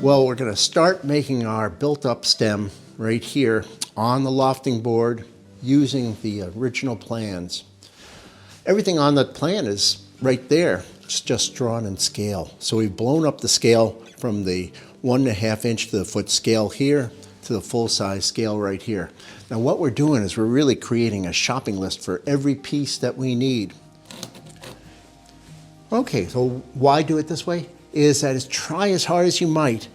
Well, we're going to start making our built-up stem right here on the lofting board using the original plans. Everything on that plan is right there. It's just drawn in scale. So we've blown up the scale from the 1.5 inch to the foot scale here to the full-size scale right here. Now what we're doing is we're really creating a shopping list for every piece that we need. Okay, so why do it this way? Is that try as hard as you might.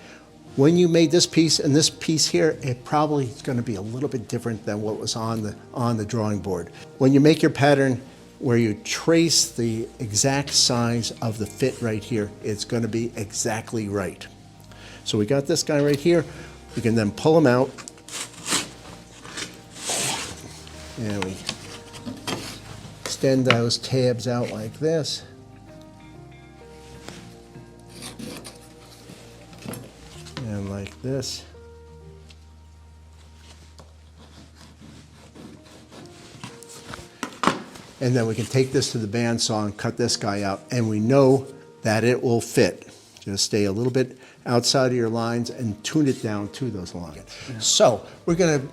When you made this piece and this piece here, it probably is going to be a little bit different than what was on the drawing board. When you make your pattern where you trace the exact size of the fit right here, it's going to be exactly right. So we got this guy right here. We can then pull him out. And we extend those tabs out like this. And like this. And then we can take this to the bandsaw and cut this guy out, and we know that it will fit. Just stay a little bit outside of your lines and tune it down to those lines. Yeah. So we're going to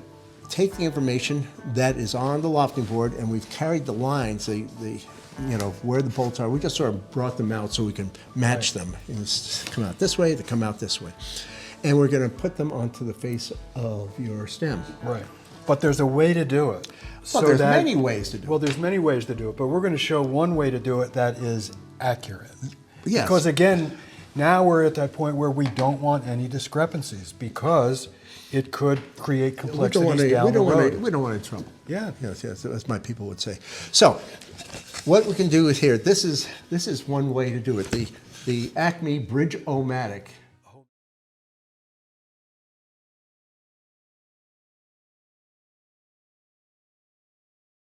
take the information that is on the lofting board, and we've carried the lines, you know, where the bolts are. We just sort of brought them out so we can match them. And come out this way, they come out this way. And we're going to put them onto the face of your stem. Right. But there's a way to do it. Well, there's many ways to do it. Well, there's many ways to do it, but we're going to show one way to do it that is accurate. Yes. Because again, now we're at that point where we don't want any discrepancies because it could create complexities down the road. We don't want any trouble. Yeah. Yes, as my people would say. So, what we can do is here, this is one way to do it. The Acme Bridge-O-Matic